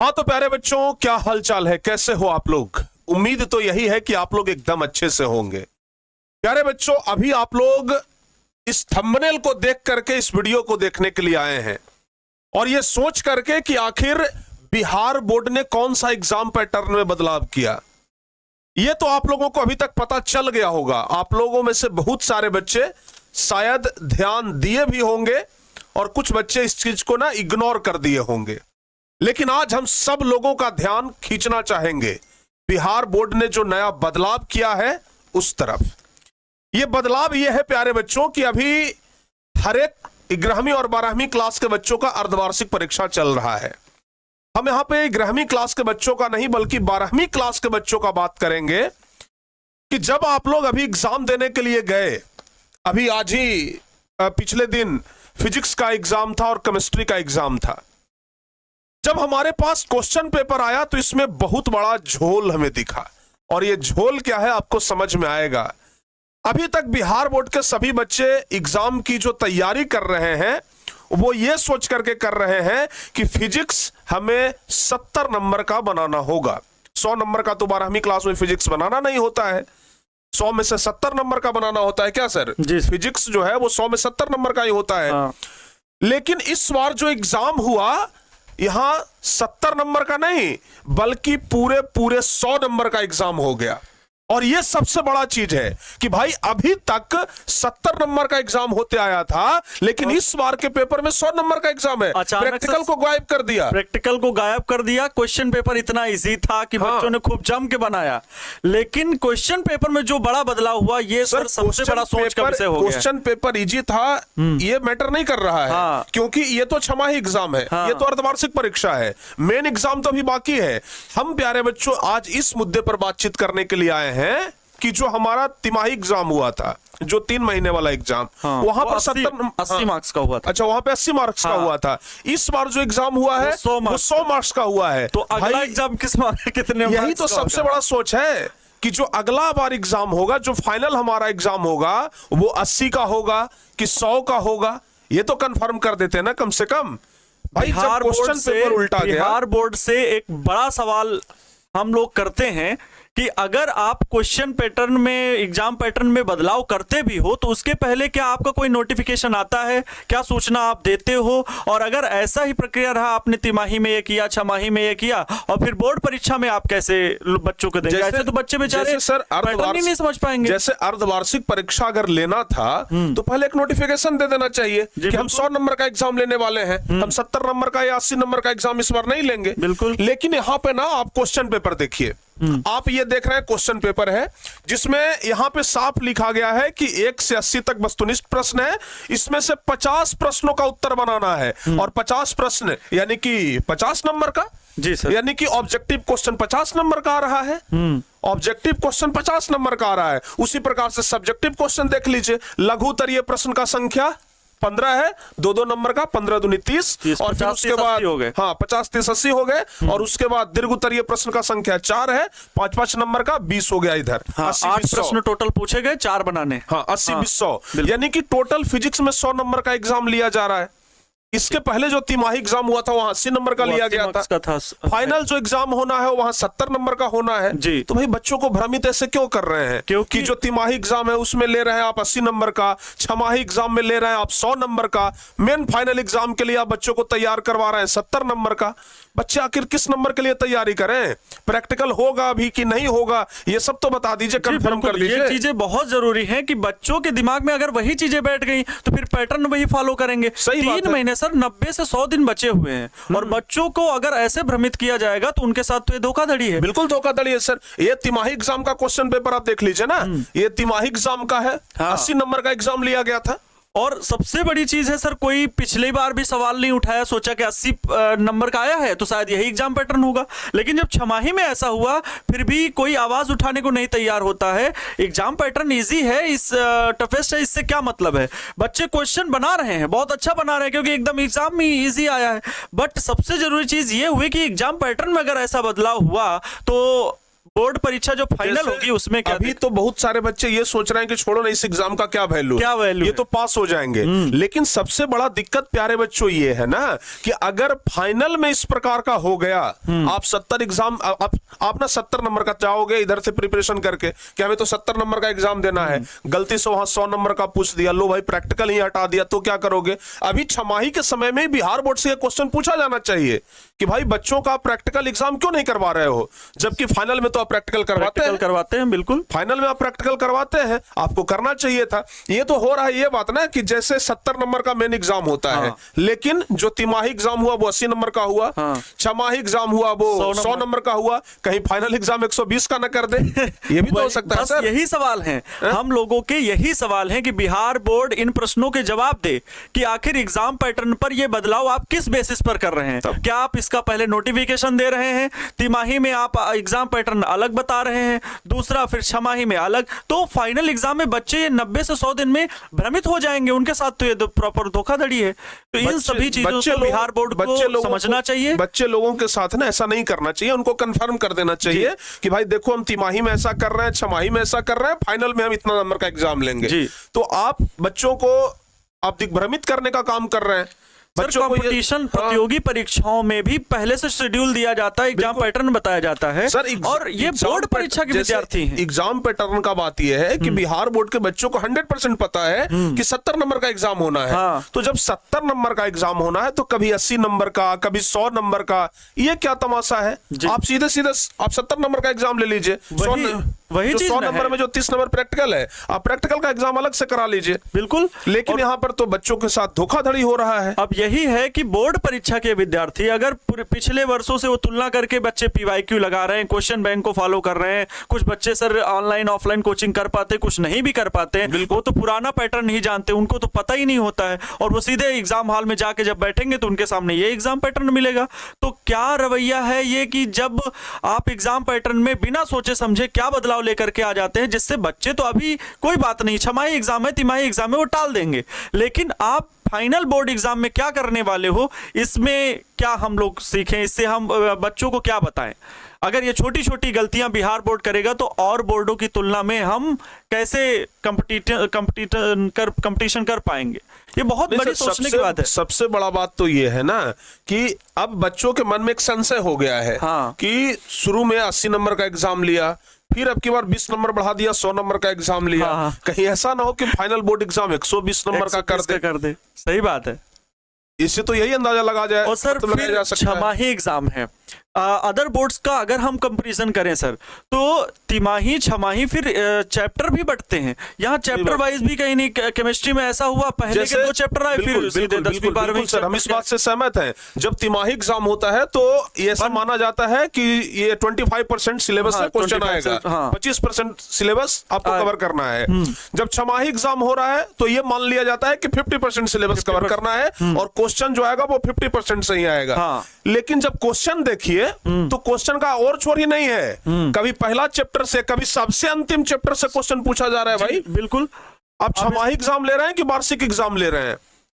हाँ तो प्यारे बच्चों, क्या हाल चाल है, कैसे हो आप लोग। उम्मीद तो यही है कि आप लोग एकदम अच्छे से होंगे। प्यारे बच्चों, अभी आप लोग इस थंबनेल को देख करके इस वीडियो को देखने के लिए आए हैं और ये सोच करके कि आखिर बिहार बोर्ड ने कौन सा एग्जाम पैटर्न में बदलाव किया। ये तो आप लोगों को अभी तक पता चल गया होगा। आप लोगों में से बहुत सारे बच्चे शायद ध्यान दिए भी होंगे और कुछ बच्चे इस चीज को ना इग्नोर कर दिए होंगे। लेकिन आज हम सब लोगों का ध्यान खींचना चाहेंगे बिहार बोर्ड ने जो नया बदलाव किया है उस तरफ। यह बदलाव यह है प्यारे बच्चों कि अभी हर एक 11वीं और 12वीं क्लास के बच्चों का अर्धवार्षिक परीक्षा चल रहा है। हम यहां पे 11वीं क्लास के बच्चों का नहीं बल्कि 12वीं क्लास के बच्चों का बात करेंगे कि जब आप लोग अभी एग्जाम देने के लिए गए, अभी आज ही पिछले दिन फिजिक्स का एग्जाम था और केमिस्ट्री का एग्जाम था। जब हमारे पास क्वेश्चन पेपर आया तो इसमें बहुत बड़ा झोल हमें दिखा और ये झोल क्या है आपको समझ में आएगा। अभी तक बिहार बोर्ड के सभी बच्चे एग्जाम की जो तैयारी कर रहे हैं वो ये सोच करके कर रहे हैं कि फिजिक्स हमें 70 नंबर का बनाना होगा। 100 नंबर का तो 12वीं क्लास में फिजिक्स बनाना नहीं होता है, 100 में से 70 नंबर का बनाना होता है। क्या सर जी, फिजिक्स जो है वो 100 में 70 नंबर का ही होता है। लेकिन इस बार जो एग्जाम हुआ यहां 70 नंबर का नहीं बल्कि पूरे 100 नंबर का एग्जाम हो गया। और यह सबसे बड़ा चीज है कि भाई अभी तक 70 नंबर का एग्जाम होते आया था लेकिन इस बार के पेपर में 100 नंबर का एग्जाम है। प्रैक्टिकल को गायब कर दिया, क्वेश्चन पेपर इतना इजी था कि बच्चों ने खूब जम के बनाया। लेकिन क्वेश्चन पेपर में जो बड़ा बदलाव हुआ ये सर सबसे बड़ा सोच का विषय हो गया। क्वेश्चन पेपर इजी था ये मैटर नहीं कर रहा है क्योंकि ये तो छमाही एग्जाम है, ये तो अर्धवार्षिक परीक्षा है, मेन एग्जाम तो अभी बाकी है। हम प्यारे बच्चों आज इस मुद्दे पर बातचीत करने के लिए आए हैं कि जो हमारा तिमाही एग्जाम हुआ था, जो 3 महीने वाला एग्जाम, वहां पर 80 मार्क्स का हुआ था। अच्छा, वहां पे 80 मार्क्स का हुआ था। इस बार जो एग्जाम हुआ है वो 100 मार्क्स का हुआ है। तो अगला एग्जाम कितने यही तो सबसे बड़ा सोच है कि जो अगला बार एग्जाम होगा, जो फाइनल हमारा एग्जाम होगा वो 80 का होगा कि 100 का होगा, ये तो कंफर्म कर देते हैं ना कम से कम। भाई जब क्वेश्चन पेपर उल्टा गया, बिहार बोर्ड से एक बड़ा सवाल हम लोग करते हैं कि अगर आप क्वेश्चन पैटर्न में, एग्जाम पैटर्न में बदलाव करते भी हो तो उसके पहले क्या आपका कोई नोटिफिकेशन आता है, क्या सूचना आप देते हो? और अगर ऐसा ही प्रक्रिया रहा, आपने तिमाही में ये किया, छमाही में ये किया और फिर बोर्ड परीक्षा में आप कैसे बच्चों को देंगे? ऐसे तो बच्चे बेचारे सर पैटर्न ही नहीं समझ पाएंगे। जैसे अर्धवार्षिक परीक्षा अगर लेना था तो पहले एक नोटिफिकेशन दे देना चाहिए कि हम 100 नंबर का एग्जाम लेने वाले हैं, हम 70 नंबर का या 80 नंबर का एग्जाम इस बार नहीं लेंगे। बिल्कुल। लेकिन यहाँ पे ना आप क्वेश्चन पेपर देखिए, आप ये देख रहे हैं क्वेश्चन पेपर है जिसमें यहां पे साफ लिखा गया है कि 1 से 80 तक वस्तुनिष्ठ प्रश्न है, इसमें से 50 प्रश्नों का उत्तर बनाना है और 50 प्रश्न यानी कि 50 नंबर का। जी सर। यानी कि ऑब्जेक्टिव क्वेश्चन 50 नंबर का आ रहा है, ऑब्जेक्टिव क्वेश्चन 50 नंबर का आ रहा है। उसी प्रकार से सब्जेक्टिव क्वेश्चन देख लीजिए, लघु उत्तरीय प्रश्न का संख्या 15 है, 2 नंबर का, 15 दूनी 30 और फिर उसके बाद 50 30 80 हो गए और उसके बाद दीर्घ उत्तरीय प्रश्न का संख्या 4 है, 5 नंबर का 20 हो गया इधर। 8 प्रश्न टोटल पूछे गए, 4 बनाने। 80 20 100 यानी कि टोटल फिजिक्स में 100 नंबर का एग्जाम लिया जा रहा है। इसके पहले जो तिमाही एग्जाम हुआ था वहां 80 नंबर का लिया गया था। फाइनल जो एग्जाम होना है वहां 70 नंबर का होना है जी। तो भाई बच्चों को भ्रमित ऐसे क्यों कर रहे हैं? क्योंकि जो तिमाही एग्जाम है उसमें ले रहे हैं आप 80 नंबर का, छमाही एग्जाम में ले रहे हैं आप 100 नंबर का, मेन फाइनल एग्जाम के लिए आप बच्चों को तैयार करवा रहे हैं 70 नंबर का। बच्चे आखिर किस नंबर के लिए तैयारी करें? प्रैक्टिकल होगा भी कि नहीं होगा ये सब तो बता दीजिए, कंफर्म कर दीजिए। ये चीजें बहुत जरूरी हैं कि बच्चों के दिमाग में अगर वही चीजें बैठ गई तो फिर पैटर्न वही फॉलो करेंगे। 3 महीने सर 90 से 100 दिन बचे हुए हैं और बच्चों को अगर ऐसे भ्रमित किया जाएगा तो उनके साथ तो ये धोखाधड़ी है। बिल्कुल धोखाधड़ी है सर। ये तिमाही एग्जाम का क्वेश्चन पेपर आप देख लीजिए ना, ये तिमाही एग्जाम का है, 80 नंबर का एग्जाम लिया गया था। और सबसे बड़ी चीज है सर, कोई पिछली बार भी सवाल नहीं उठाया, सोचा कि 80 नंबर का आया है तो शायद यही एग्जाम पैटर्न होगा। लेकिन जब छमाही में ऐसा हुआ फिर भी कोई आवाज उठाने को नहीं तैयार होता है। एग्जाम पैटर्न इजी है, इस टफेस्ट है, इससे क्या मतलब है? बच्चे क्वेश्चन बना रहे हैं, बहुत अच्छा बना रहे हैं क्योंकि एकदम एग्जाम में इजी आया है। बट सबसे जरूरी चीज ये हुई कि एग्जाम पैटर्न में अगर ऐसा बदलाव हुआ तो बोर्ड परीक्षा जो फाइनल जैसे होगी उसमें क्या अभी तो बहुत सारे बच्चे ये सोच रहे हैं कि छोड़ो ना, इस एग्जाम का क्या वैल्यू, क्या वैल्यू ये है? तो पास हो जाएंगे। लेकिन सबसे बड़ा दिक्कत प्यारे बच्चों ये है ना कि अगर फाइनल में इस प्रकार का हो गया, आप 70 एग्जाम, आप ना 70 नंबर का चाहोगे इधर से प्रिपरेशन करके कि हमें तो 70 नंबर का एग्जाम देना है, गलती से वहां 100 नंबर का पूछ दिया, लो भाई प्रैक्टिकल ही हटा दिया, तो क्या करोगे? अभी छमाही के समय में बिहार बोर्ड से क्वेश्चन पूछा जाना चाहिए कि भाई बच्चों का प्रैक्टिकल एग्जाम क्यों नहीं करवा रहे हो, जबकि फाइनल में तो आप प्रैक्टिकल करवाते हैं। बिल्कुल, फाइनल में आप प्रैक्टिकल करवाते हैं, आपको करना चाहिए था। ये तो हो रहा है ये बात ना कि जैसे 70 नंबर का मेन एग्जाम होता है, लेकिन जो तिमाही एग्जाम हुआ वो 80 नंबर का हुआ, छमाही एग्जाम हुआ वो 100 नंबर का हुआ, कहीं फाइनल एग्जाम 120 का न कर दे, ये भी तो हो सकता है सर। यही सवाल है हम लोगों के, यही सवाल है कि बिहार बोर्ड इन प्रश्नों के जवाब दे कि आखिर एग्जाम पैटर्न पर ये बदलाव आप किस बेसिस पर कर रहे हैं। क्या आप इसका पहले नोटिफिकेशन दे रहे हैं, तिमाही में आप एग्जाम पैटर्न अलग बता रहे हैं, दूसरा फिर छमाही में अलग, तो फाइनल एग्जाम में बच्चे 90 से 100 दिन में भ्रमित हो जाएंगे। उनके साथ तो ये प्रॉपर धोखाधड़ी है। तो इन सभी चीजों को बिहार बोर्ड को समझना चाहिए। बच्चे लोगों के साथ ना ऐसा नहीं करना चाहिए, उनको कंफर्म कर देना चाहिए कि भाई देखो हम तिमाही में ऐसा कर रहे हैं, छमाही में ऐसा कर रहे हैं, फाइनल में हम इतना नंबर का एग्जाम लेंगे। तो आप बच्चों को आप दिग्भ्रमित करने का काम कर रहे हैं। सर, कंपटीशन प्रतियोगी परीक्षाओं में भी पहले से शेड्यूल दिया जाता है, एग्जाम पैटर्न बताया जाता है सर, और ये बोर्ड परीक्षा के विद्यार्थी हैं। एग्जाम पैटर्न का बात यह है कि बिहार बोर्ड के बच्चों को 100% पता है कि 70 नंबर का एग्जाम होना है। तो जब 70 नंबर का एग्जाम होना है तो कभी 80 नंबर का, कभी 100 नंबर का, ये क्या तमाशा है? आप सीधे सीधे आप 70 नंबर का एग्जाम ले लीजिए, वही चीज 100 नंबर में जो 30 नंबर प्रैक्टिकल है, आप प्रैक्टिकल का एग्जाम अलग से करा लीजिए। बिल्कुल, लेकिन यहाँ पर तो बच्चों के साथ धोखाधड़ी हो रहा है। अब यही है कि बोर्ड परीक्षा के विद्यार्थी अगर पिछले वर्षों से वो तुलना करके बच्चे पीवाईक्यू लगा रहे हैं, क्वेश्चन बैंक को फॉलो कर रहे हैं, कुछ बच्चे सर ऑनलाइन ऑफलाइन कोचिंग कर पाते, कुछ नहीं भी कर पाते हैं, वो तो पुराना पैटर्न नहीं जानते, उनको तो पता ही नहीं होता है, और वो सीधे एग्जाम हॉल में जाके जब बैठेंगे तो उनके सामने ये एग्जाम पैटर्न मिलेगा। तो क्या रवैया है ये कि जब आप एग्जाम पैटर्न में बिना सोचे समझे क्या बदलाव लेकर के आ जाते हैं, जिससे बच्चे तो अभी कोई बात नहीं, छमाही एग्जाम है, तिमाही एग्जाम है, वो टाल देंगे, लेकिन आप फाइनल बोर्ड एग्जाम में क्या करने वाले हो, इसमें क्या हम लोग सीखें, इससे हम बच्चों को क्या बताएं? अगर ये छोटी छोटी गलतियां बिहार बोर्ड करेगा तो और बोर्डों की तुलना में हम कैसे कंपटीशन कर पाएंगे? ये बहुत बड़ी सोचने की बात है। सबसे बड़ा बात तो ये है ना कि अब बच्चों के मन में एक संशय हो गया है कि शुरू में 80 नंबर का एग्जाम लिया, फिर अब की बार 20 नंबर बढ़ा दिया, 100 नंबर का एग्जाम लिया, कहीं ऐसा ना हो कि फाइनल बोर्ड एग्जाम 120 नंबर का कर दे। सही बात है, इससे तो यही अंदाजा लगा जाए। और सर फिर छमाही एग्जाम है, अदर बोर्ड्स का अगर हम कंपैरिजन करें सर, तो तिमाही छमाही फिर चैप्टर भी बढ़ते हैं, यहाँ चैप्टर वाइज भी कहीं नहीं। केमिस्ट्री में ऐसा हुआ, पहले के 2 चैप्टर आए, फिर 10वीं 12वीं। सर हम इस बात से सहमत हैं, जब तिमाही एग्जाम होता है तो ये सब माना जाता है कि ये 25% सिलेबस से क्वेश्चन आएगा, 25% सिलेबस आपको कवर करना है। जब छमाही एग्जाम हो रहा है तो ये मान लिया जाता है कि 50% सिलेबस कवर करना है और क्वेश्चन जो आएगा वो 50% से ही आएगा। लेकिन जब क्वेश्चन देखिए तो क्वेश्चन का और छोर ही नहीं है, कभी पहला चैप्टर से, कभी सबसे अंतिम चैप्टर से क्वेश्चन पूछा जा रहा है। भाई बिल्कुल, आप छमाही एग्जाम ले रहे हैं कि वार्षिक एग्जाम ले रहे हैं?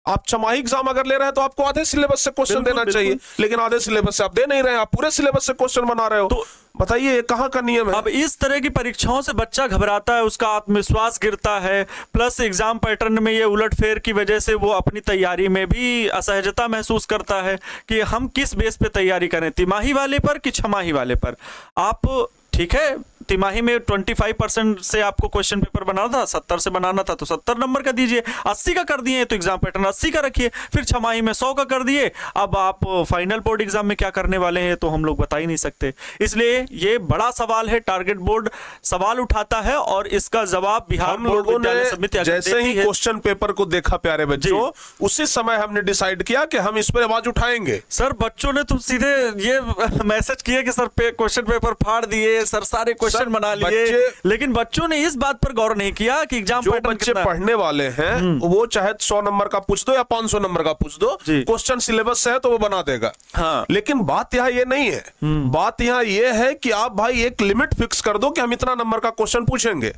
आप छमाही एग्जाम अगर ले रहे हैं तो आपको आधे सिलेबस से क्वेश्चन देना चाहिए, लेकिन आधे सिलेबस से आप दे नहीं रहे हैं, आप पूरे सिलेबस से क्वेश्चन बना रहे हो। तो बताइए ये कहाँ का नियम है? अब इस तरह की परीक्षाओं से बच्चा घबराता है, उसका आत्मविश्वास गिरता है, प्लस एग्जाम पैटर्न में ये उलटफेर की वजह से वो अपनी तैयारी में भी असहजता महसूस करता है कि हम किस बेस पे तैयारी करें, तिमाही वाले पर कि छमाही वाले पर। आप ठीक है, तिमाही में 25% से आपको क्वेश्चन पेपर बनाना था, 70 से बनाना था तो 70 नंबर का दीजिए, 80 का कर दिए तो एग्जाम पैटर्न 80 का रखिए, फिर छमाही में 100 का कर दिए। अब आप फाइनल बोर्ड एग्जाम में क्या करने वाले हैं तो हम लोग बता ही नहीं सकते। इसलिए ये बड़ा सवाल है, टारगेट बोर्ड सवाल उठाता है और इसका जवाब बिहार बोर्ड विद्यालय समिति जैसे ही क्वेश्चन पेपर को देखा प्यारे बच्चों, उसी समय हमने डिसाइड किया कि हम इस पर आवाज उठाएंगे। सर बच्चों ने तो सीधे ये मैसेज किया कि सर क्वेश्चन पेपर फाड़ दिए, सर सारे क्वेश्चन क्वेश्चन बना लिए, लेकिन बच्चों ने इस बात पर गौर नहीं किया कि एग्जाम जो पैटर्न बच्चे पढ़ने वाले हैं वो चाहे 100 नंबर का पूछ दो या 500 नंबर का पूछ दो, जी। क्वेश्चन सिलेबस से है तो वो बना देगा। हाँ। लेकिन बात यहाँ ये नहीं है, बात यहाँ ये है कि आप भाई एक लिमिट फिक्स कर दो कि हम इतना नंबर का क्वेश्चन पूछेंगे,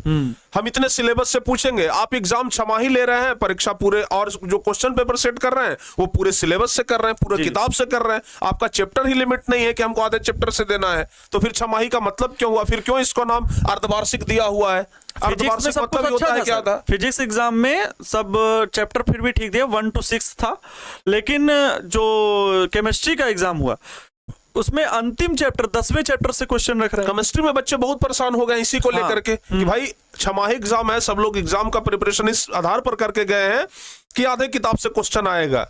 हम इतने सिलेबस से पूछेंगे। आप एग्जाम छमाही ले रहे हैं, परीक्षा पूरे, और जो क्वेश्चन पेपर सेट कर रहे हैं वो पूरे सिलेबस से कर रहे हैं, पूरे किताब से कर रहे हैं। आपका चैप्टर ही लिमिट नहीं है कि हमको आधे चैप्टर से देना है, तो फिर छमाही का मतलब क्यों हुआ? फिर क्यों इसको नाम अर्धवार्षिक दिया हुआ है? अर्धवार्षिक मतलब ये होता है क्या था? फिजिक्स एग्जाम में सब चैप्टर फिर भी ठीक दिया, 1 to 6 था, लेकिन जो केमिस्ट्री का एग्जाम हुआ उसमें अंतिम चैप्टर 10वें चैप्टर से क्वेश्चन रख रहे हैं। केमिस्ट्री में बच्चे बहुत परेशान हो गए इसी को लेकर के कि भाई छमाही एग्जाम है, सब लोग एग्जाम का प्रिपरेशन इस आधार पर करके गए हैं कि आधे किताब से क्वेश्चन आएगा।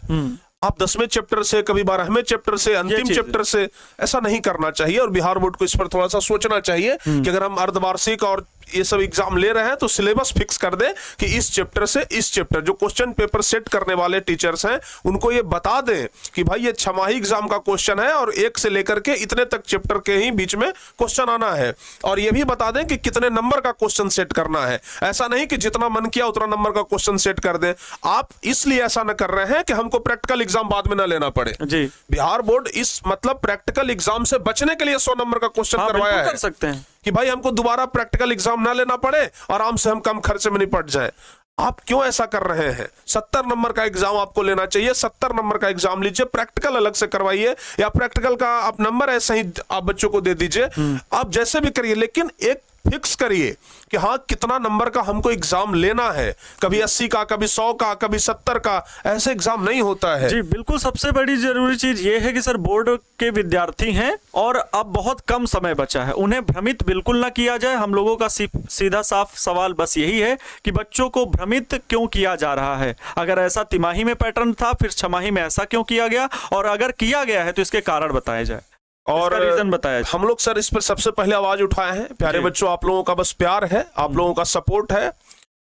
आप 10वें चैप्टर से, कभी 12वें चैप्टर से, अंतिम चैप्टर से, ऐसा नहीं करना चाहिए। और बिहार बोर्ड को इस पर थोड़ा सा सोचना चाहिए कि अगर हम अर्धवार्षिक और ये सब एग्जाम ले रहे हैं तो सिलेबस फिक्स कर दे कि इस चैप्टर से इस चैप्टर, जो क्वेश्चन पेपर सेट करने वाले टीचर्स हैं उनको ये बता दें कि भाई ये छमाही एग्जाम का क्वेश्चन है और 1 से लेकर के इतने तक चैप्टर के ही बीच में क्वेश्चन आना है। और ये भी बता दें कि कितने नंबर का क्वेश्चन सेट करना है। ऐसा नहीं कि जितना मन किया उतना नंबर का क्वेश्चन सेट कर दें। आप इसलिए ऐसा न कर रहे हैं कि हमको प्रैक्टिकल एग्जाम बाद में ना लेना पड़े। जी। बिहार बोर्ड इस मतलब प्रैक्टिकल एग्जाम से बचने के लिए 100 नंबर का क्वेश्चन करवाया है, कर सकते हैं कि भाई हमको दोबारा प्रैक्टिकल एग्जाम ना लेना पड़े, आराम से हम कम खर्चे में निपट जाए। आप क्यों ऐसा कर रहे हैं? 70 नंबर का एग्जाम आपको लेना चाहिए, 70 नंबर का एग्जाम लीजिए, प्रैक्टिकल अलग से करवाइए, या प्रैक्टिकल का आप नंबर ऐसे ही आप बच्चों को दे दीजिए। आप जैसे भी करिए, लेकिन एक फिक्स करिए कि हाँ कितना नंबर का हमको एग्जाम लेना है। कभी 80 का, कभी 100 का, कभी 70 का, ऐसे एग्जाम नहीं होता है। जी बिल्कुल। सबसे बड़ी जरूरी चीज ये है कि सर बोर्ड के विद्यार्थी हैं और अब बहुत कम समय बचा है, उन्हें भ्रमित बिल्कुल ना किया जाए। हम लोगों का सीधा साफ सवाल बस यही है कि बच्चों को भ्रमित क्यों किया जा रहा है। अगर ऐसा तिमाही में पैटर्न था, फिर छमाही में ऐसा क्यों किया गया, और अगर किया गया है तो इसके कारण बताए जाए और रीजन बताया जाए। हम लोग सर इस पर सबसे पहले आवाज उठाए हैं। प्यारे बच्चों, आप लोगों का बस प्यार है, आप लोगों का सपोर्ट है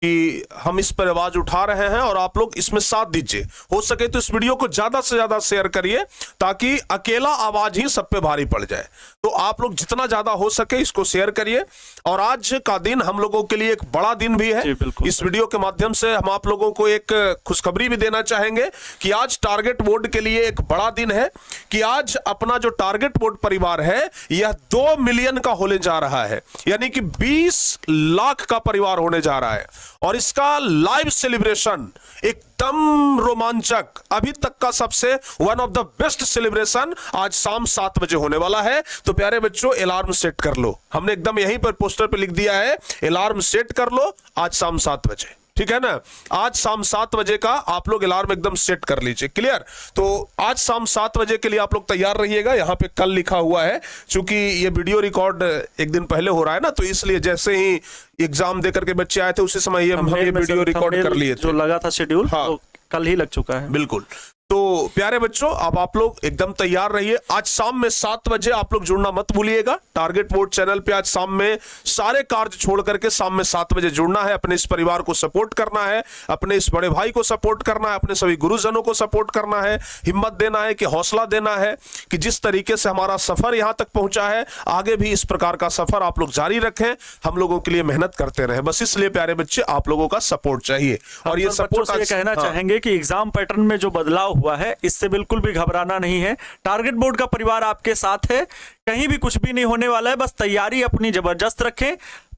कि हम इस पर आवाज उठा रहे हैं, और आप लोग इसमें साथ दीजिए। हो सके तो इस वीडियो को ज्यादा से ज्यादा शेयर करिए ताकि अकेला आवाज ही सब पे भारी पड़ जाए। तो आप लोग जितना ज्यादा हो सके इसको शेयर करिए। और आज का दिन हम लोगों के लिए एक बड़ा दिन भी है। इस वीडियो के माध्यम से हम आप लोगों को एक खुशखबरी भी देना चाहेंगे कि आज टारगेट बोर्ड के लिए एक बड़ा दिन है, कि आज अपना जो टारगेट बोर्ड परिवार है यह 2 मिलियन का होने जा रहा है, यानी कि 20 लाख का परिवार होने जा रहा है। और इसका लाइव सेलिब्रेशन एकदम रोमांचक, अभी तक का सबसे one of the best celebration आज शाम 7 बजे होने वाला है। तो प्यारे बच्चों, अलार्म सेट कर लो। हमने एकदम यहीं पर पोस्टर पे लिख दिया है, अलार्म सेट कर लो आज शाम 7 बजे, ठीक है ना? आज शाम 7 बजे का आप लोग अलार्म एकदम सेट कर लीजिए। क्लियर? तो आज शाम 7 बजे के लिए आप लोग तैयार रहिएगा। यहाँ पे कल लिखा हुआ है, क्योंकि ये वीडियो रिकॉर्ड एक दिन पहले हो रहा है ना, तो इसलिए जैसे ही एग्जाम देकर के बच्चे आए थे उसी समय हम ये वीडियो रिकॉर्ड कर लिए थे। जो लगा था शेड्यूल, हाँ, तो कल ही लग चुका है। बिल्कुल। तो प्यारे बच्चों, अब आप लोग एकदम तैयार रहिए। आज शाम में 7 बजे आप लोग जुड़ना मत भूलिएगा। टारगेट बोर्ड चैनल पे आज शाम में सारे कार्य छोड़ करके शाम में 7 बजे जुड़ना है। अपने इस परिवार को सपोर्ट करना है, अपने इस बड़े भाई को सपोर्ट करना है, अपने सभी गुरुजनों को सपोर्ट करना है, हिम्मत देना है, कि हौसला देना है कि जिस तरीके से हमारा सफर यहां तक पहुंचा है, आगे भी इस प्रकार का सफर आप लोग जारी रखें, हम लोगों के लिए मेहनत करते रहे। बस इसलिए प्यारे बच्चे, आप लोगों का सपोर्ट चाहिए। और ये सपोर्ट ये कहना चाहेंगे कि एग्जाम पैटर्न में जो बदलाव हुआ है इससे बिल्कुल भी घबराना नहीं है। टारगेट बोर्ड का परिवार आपके साथ है, कहीं भी कुछ भी नहीं होने वाला है। बस तैयारी अपनी जबरदस्त रखें।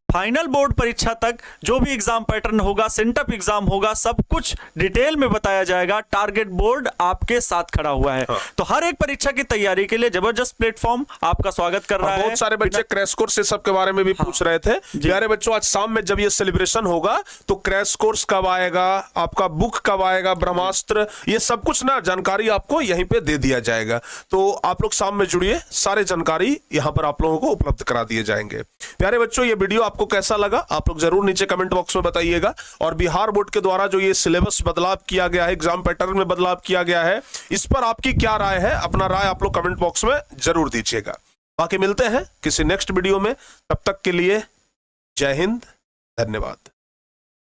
फाइनल बोर्ड परीक्षा तक जो भी एग्जाम पैटर्न होगा, सेंटअप एग्जाम होगा, सब कुछ डिटेल में बताया जाएगा। टारगेट बोर्ड आपके साथ खड़ा हुआ है। तो हर एक परीक्षा की तैयारी के लिए जबरदस्त प्लेटफॉर्म आपका स्वागत कर रहा है। बहुत सारे बच्चे क्रैश कोर्स से सब के बारे में भी पूछ रहे थे। प्यारे बच्चों, आज शाम में जब ये सेलिब्रेशन होगा तो क्रैश कोर्स कब आएगा, आपका बुक कब आएगा, ब्रह्मास्त्र, ये सब कुछ ना जानकारी आपको यहीं पे दे दिया जाएगा। तो आप लोग शाम में जुड़िए, सारे जानकारी यहाँ पर आप लोगों को उपलब्ध करा दिए जाएंगे। प्यारे बच्चों, ये वीडियो आपको कैसा लगा आप लोग जरूर नीचे कमेंट बॉक्स में बताइएगा। और बिहार बोर्ड के द्वारा जो ये सिलेबस बदलाव किया गया है, एग्जाम पैटर्न में बदलाव किया गया है, इस पर आपकी क्या राय है? अपना राय आप लोग कमेंट बॉक्स में जरूर दीजिएगा। बाकी मिलते हैं किसी नेक्स्ट वीडियो में, तब तक के लिए जय हिंद, धन्यवाद।